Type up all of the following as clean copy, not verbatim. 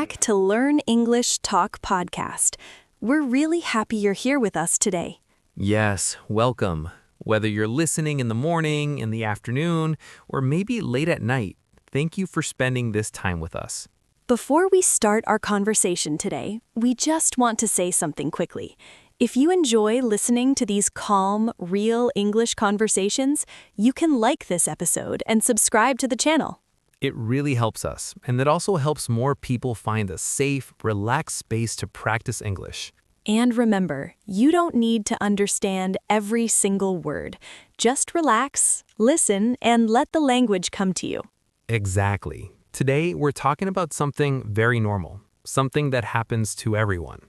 back to Learn English Talk podcast. We're really happy you're here with us today. Yes, welcome. Whether you're listening in the morning, in the afternoon, or maybe late at night, thank you for spending this time with us. Before we start our conversation today, we just want to say something quickly. If you enjoy listening to these calm, real English conversations, you can like this episode and subscribe to the channel. It really helps us, and it also helps more people find a safe, relaxed space to practice English. And remember, you don't need to understand every single word. Just relax, listen, and let the language come to you. Exactly. Today, we're talking about something very normal, something that happens to everyone.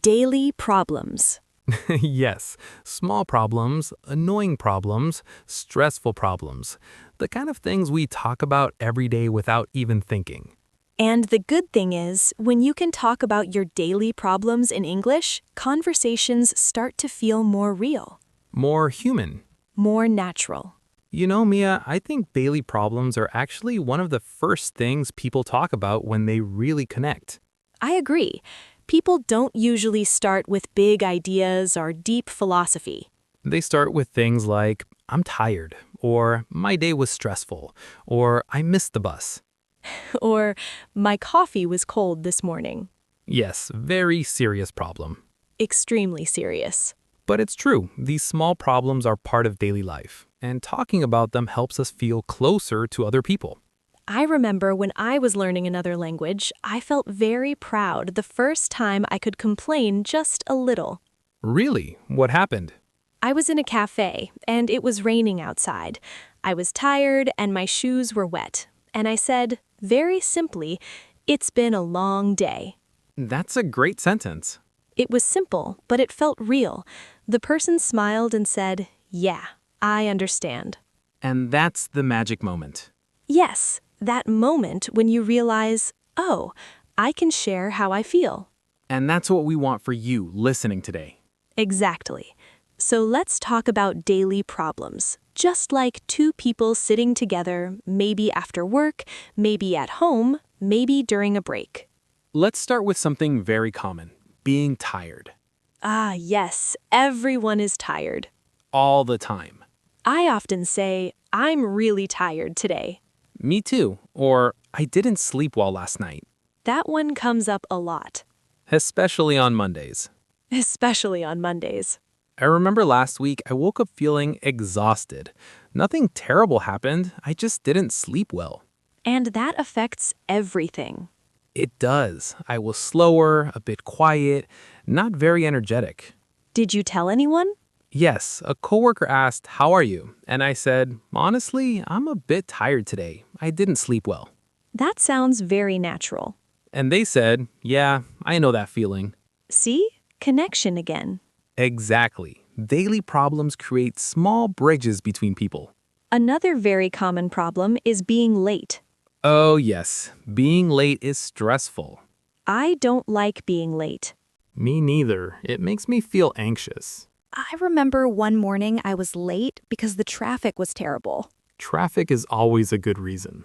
Daily problems. Yes, small problems, annoying problems, stressful problems, the kind of things we talk about every day without even thinking. And the good thing is, when you can talk about your daily problems in English, conversations start to feel more real, More human. more natural. You know, Mia, I think daily problems are actually one of the first things people talk about when they really connect. I agree. People don't usually start with big ideas or deep philosophy. They start with things like, I'm tired, or my day was stressful, or I missed the bus. Or, my coffee was cold this morning. Yes, very serious problem. Extremely serious. But it's true, these small problems are part of daily life, and talking about them helps us feel closer to other people. I remember when I was learning another language, I felt very proud the first time I could complain just a little. Really? What happened? I was in a cafe, and it was raining outside. I was tired, and my shoes were wet. And I said, very simply, "It's been a long day." That's a great sentence. It was simple, but it felt real. The person smiled and said, "Yeah, I understand." And that's the magic moment. Yes, that moment when you realize, oh, I can share how I feel. And that's what we want for you listening today. Exactly. So let's talk about daily problems. Just like two people sitting together, maybe after work, maybe at home, maybe during a break. Let's start with something very common, being tired. Ah, yes, everyone is tired. All the time. I often say, I'm really tired today. Me too. Or, I didn't sleep well last night. That one comes up a lot, Especially on Mondays. especially on Mondays. I remember last week I woke up feeling exhausted. Nothing terrible happened, I just didn't sleep well. And that affects everything. It does. I was slower, a bit quiet, not very energetic. Did you tell anyone? Yes, a coworker asked, "How are you?" And I said, "Honestly, I'm a bit tired today. I didn't sleep well." That sounds very natural. And they said, "Yeah, I know that feeling." See? Connection again. Exactly. Daily problems create small bridges between people. Another very common problem is being late. Oh, yes. Being late is stressful. I don't like being late. Me neither. It makes me feel anxious. I remember one morning I was late because the traffic was terrible. Traffic is always a good reason.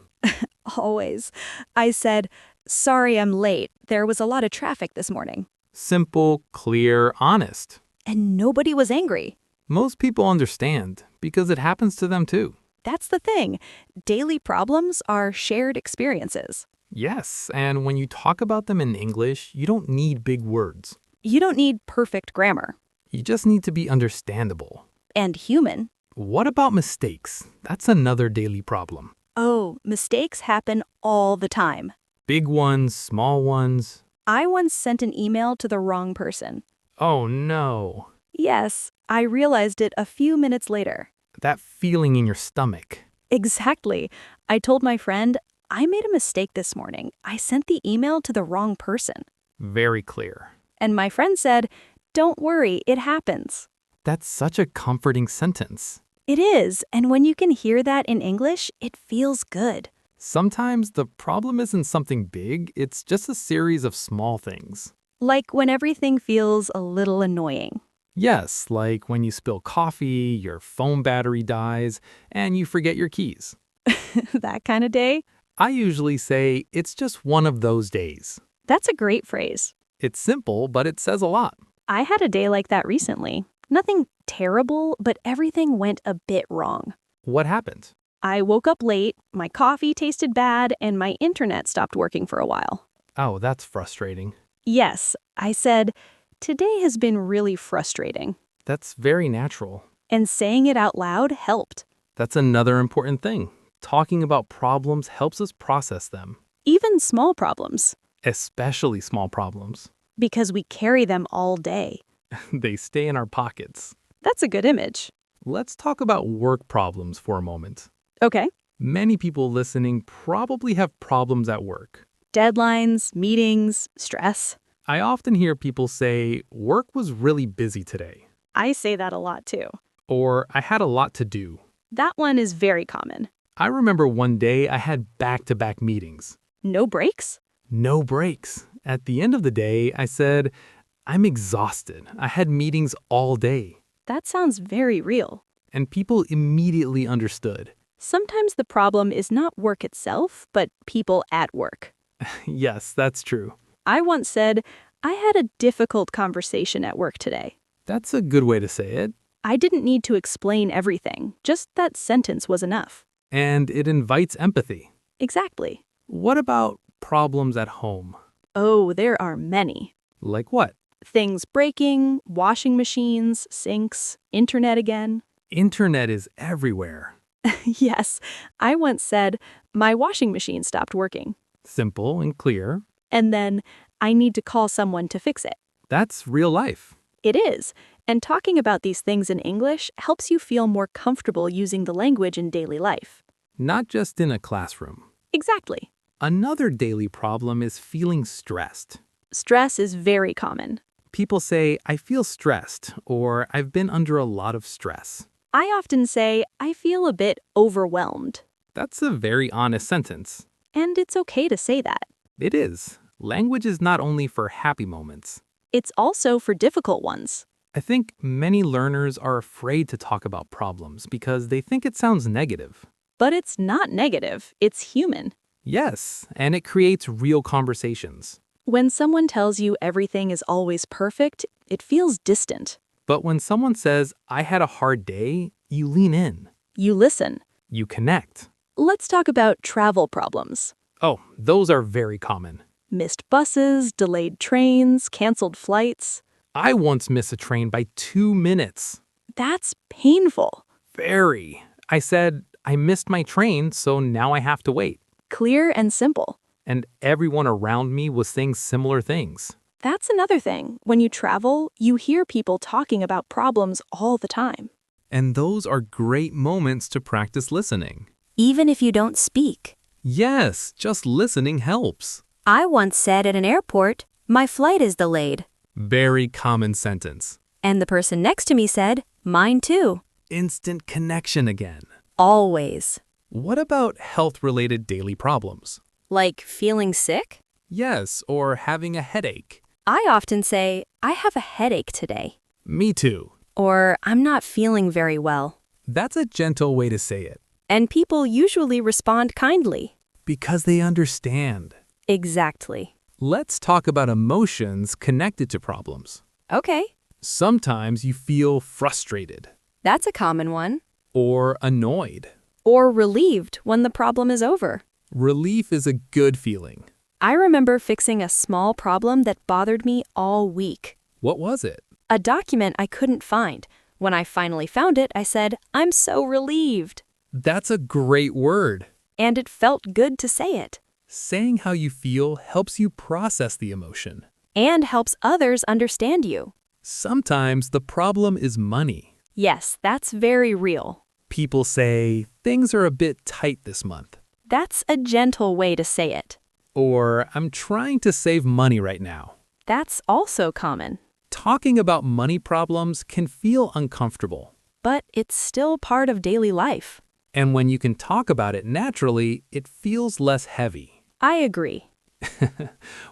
Always. I said, "Sorry I'm late. There was a lot of traffic this morning." Simple, clear, honest. And nobody was angry. Most people understand because it happens to them too. That's the thing. Daily problems are shared experiences. Yes, and when you talk about them in English, you don't need big words. You don't need perfect grammar. You just need to be understandable. And human. What about mistakes? That's another daily problem. Oh, mistakes happen all the time. Big ones, small ones. I once sent an email to the wrong person. Oh no. Yes, I realized it a few minutes later. That feeling in your stomach. Exactly. I told my friend, "I made a mistake this morning. I sent the email to the wrong person." Very clear. And my friend said, "Don't worry, it happens." That's such a comforting sentence. It is, and when you can hear that in English, it feels good. Sometimes the problem isn't something big, it's just a series of small things. Like when everything feels a little annoying. Yes, like when you spill coffee, your phone battery dies, and you forget your keys. That kind of day? I usually say it's just one of those days. That's a great phrase. It's simple, but it says a lot. I had a day like that recently. Nothing terrible, but everything went a bit wrong. What happened? I woke up late, my coffee tasted bad, and my internet stopped working for a while. Oh, that's frustrating. Yes, I said, today has been really frustrating. That's very natural. And saying it out loud helped. That's another important thing. Talking about problems helps us process them, Even small problems, especially small problems. because we carry them all day. They stay in our pockets. That's a good image. Let's talk about work problems for a moment. Okay. Many people listening probably have problems at work. Deadlines, meetings, stress. I often hear people say, work was really busy today, I say that a lot too. or I had a lot to do. That one is very common. I remember one day I had back-to-back meetings. No breaks? No breaks. At the end of the day, I said, I'm exhausted. I had meetings all day. That sounds very real. And people immediately understood. Sometimes the problem is not work itself, but people at work. Yes, that's true. I once said, I had a difficult conversation at work today. That's a good way to say it. I didn't need to explain everything, just that sentence was enough. And it invites empathy. Exactly. What about problems at home? Oh, there are many. Like what? Things breaking, washing machines, sinks, internet again. Internet is everywhere. Yes, I once said, my washing machine stopped working. Simple and clear. And then, I need to call someone to fix it. That's real life. It is, and talking about these things in English helps you feel more comfortable using the language in daily life. Not just in a classroom. Exactly. Another daily problem is feeling stressed. Stress is very common. People say, I feel stressed, or I've been under a lot of stress. I often say, I feel a bit overwhelmed. That's a very honest sentence. And it's okay to say that. It is. Language is not only for happy moments. It's also for difficult ones. I think many learners are afraid to talk about problems because they think it sounds negative. But it's not negative, it's human. Yes, and it creates real conversations. When someone tells you everything is always perfect, it feels distant. But when someone says, I had a hard day, you lean in. You listen. You connect. Let's talk about travel problems. Oh, those are very common. Missed buses, delayed trains, canceled flights. I once missed a train by 2 minutes. That's painful. Very. I said, I missed my train, so now I have to wait. Clear and simple. And everyone around me was saying similar things. That's another thing. When you travel, you hear people talking about problems all the time. And those are great moments to practice listening. Even if you don't speak. Yes, just listening helps. I once said at an airport, my flight is delayed. Very common sentence. And the person next to me said, mine too. Instant connection again. Always. What about health-related daily problems? Like feeling sick? Yes, or having a headache. I often say, I have a headache today. Me too. Or I'm not feeling very well. That's a gentle way to say it. And people usually respond kindly. Because they understand. Exactly. Let's talk about emotions connected to problems. Okay. Sometimes you feel frustrated. That's a common one. Or annoyed. Or relieved when the problem is over. Relief is a good feeling. I remember fixing a small problem that bothered me all week. What was it? A document I couldn't find. When I finally found it, I said, I'm so relieved. That's a great word. And it felt good to say it. Saying how you feel helps you process the emotion. And helps others understand you. Sometimes the problem is money. Yes, that's very real. People say, things are a bit tight this month. That's a gentle way to say it. Or, I'm trying to save money right now. That's also common. Talking about money problems can feel uncomfortable. But it's still part of daily life. And when you can talk about it naturally, it feels less heavy. I agree.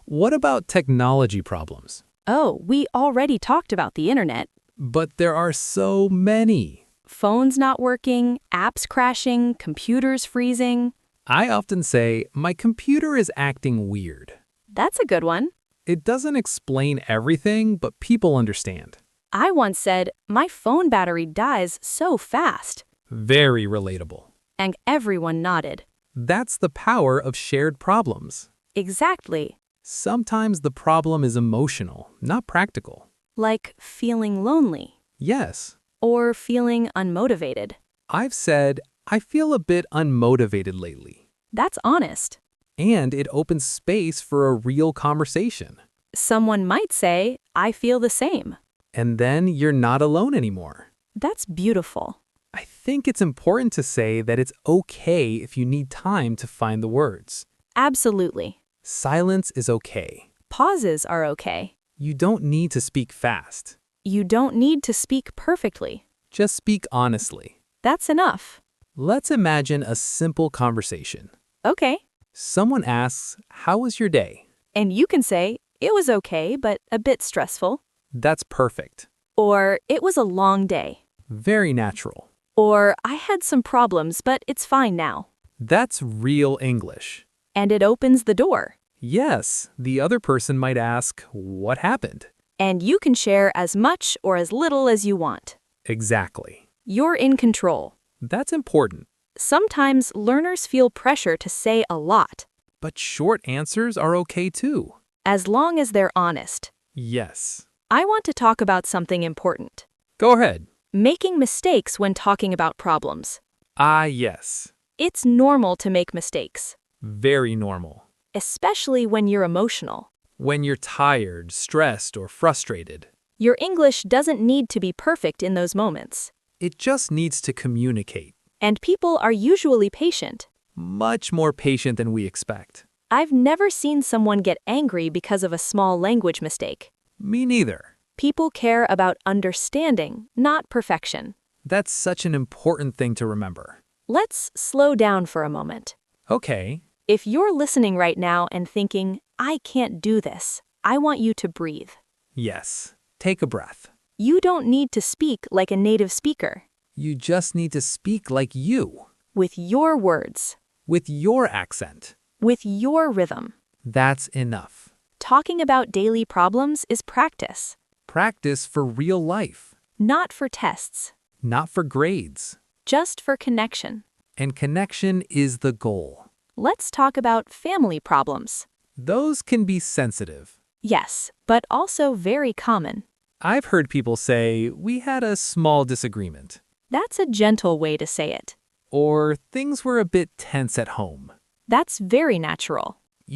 What about technology problems? Oh, we already talked about the internet. But there are so many. Phones not working, apps crashing, computers freezing. I often say, my computer is acting weird. That's a good one. It doesn't explain everything, but people understand. I once said, my phone battery dies so fast. Very relatable. And everyone nodded. That's the power of shared problems. Exactly. Sometimes the problem is emotional, not practical. Like feeling lonely. Yes, Or feeling unmotivated. I've said, I feel a bit unmotivated lately. That's honest. And it opens space for a real conversation. Someone might say, I feel the same. And then you're not alone anymore. That's beautiful. I think it's important to say that it's okay if you need time to find the words. Absolutely. Silence is okay. Pauses are okay. You don't need to speak fast. You don't need to speak perfectly. Just speak honestly. That's enough. Let's imagine a simple conversation. Okay. Someone asks, "How was your day?" And you can say, it was okay, but a bit stressful. That's perfect. Or, it was a long day. Very natural. Or, I had some problems, but it's fine now. That's real English. And it opens the door. Yes, the other person might ask, "What happened?" And you can share as much or as little as you want. Exactly. You're in control. That's important. Sometimes learners feel pressure to say a lot, But short answers are okay too. as long as they're honest. Yes. I want to talk about something important. Go ahead. Making mistakes when talking about problems. Ah, yes. It's normal to make mistakes, Very normal. especially when you're emotional. When you're tired, stressed, or frustrated, Your English doesn't need to be perfect in those moments. it just needs to communicate. And people are usually patient. Much more patient than we expect. I've never seen someone get angry because of a small language mistake. Me neither. People care about understanding, not perfection. That's such an important thing to remember. Let's slow down for a moment. Okay. If you're listening right now and thinking, I can't do this, I want you to breathe. Yes. Take a breath. You don't need to speak like a native speaker. You just need to speak like you, With your words. with your accent. With your rhythm. That's enough. Talking about daily problems is practice, Practice for real life, not for tests, not for grades. just for connection. And connection is the goal. Let's talk about family problems. Those can be sensitive. Yes, but also very common. I've heard people say, "We had a small disagreement," That's a gentle way to say it. or "Things were a bit tense at home." That's very natural.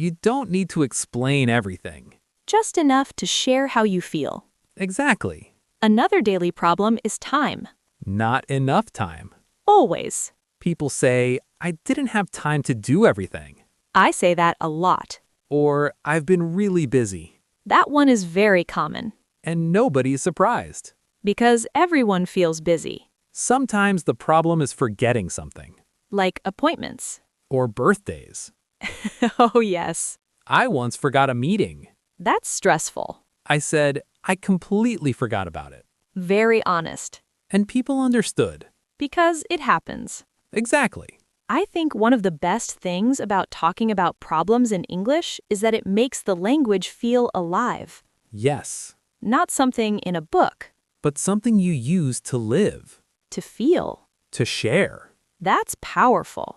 You don't need to explain everything. Just enough to share how you feel. Exactly. Another daily problem is time. Not enough time. Always. People say, "I didn't have time to do everything," I say that a lot. or "I've been really busy." That one is very common. And nobody's surprised. Because everyone feels busy. Sometimes the problem is forgetting something. Like appointments. Or birthdays. Oh, yes. I once forgot a meeting. That's stressful. I said, "I completely forgot about it." Very honest. And people understood. Because it happens. Exactly. I think one of the best things about talking about problems in English is that it makes the language feel alive. Yes. Not something in a book. But something you use to live, To feel. to share. That's powerful.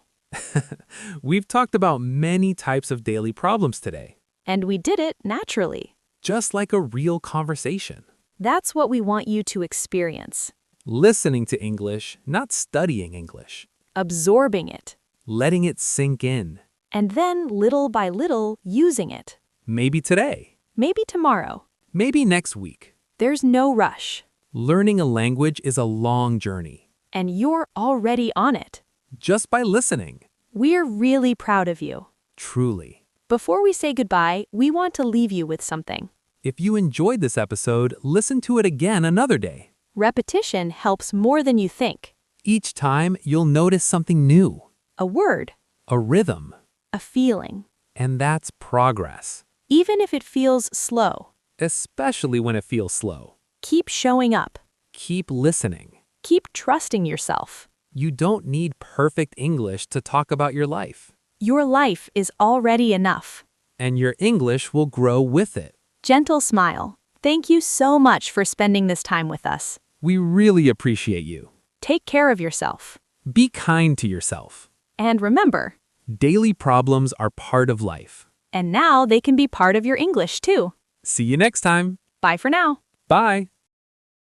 We've talked about many types of daily problems today, And we did it naturally. just like a real conversation. That's what we want you to experience. Listening to English, not studying English. Absorbing it. Letting it sink in. And then, little by little, using it. Maybe today. Maybe tomorrow. Maybe next week. There's no rush. Learning a language is a long journey. And you're already on it. Just by listening. We're really proud of you. Truly. Before we say goodbye, we want to leave you with something. If you enjoyed this episode, listen to it again another day. Repetition helps more than you think. Each time, you'll notice something new. A word, A rhythm. a feeling, And that's progress. even if it feels slow. Especially when it feels slow. Keep showing up. Keep listening. Keep trusting yourself. You don't need perfect English to talk about your life. Your life is already enough. and your English will grow with it. Gentle smile. Thank you so much for spending this time with us. We really appreciate you. Take care of yourself. Be kind to yourself. And remember, Daily problems are part of life. and now they can be part of your English too. See you next time. Bye for now. Bye.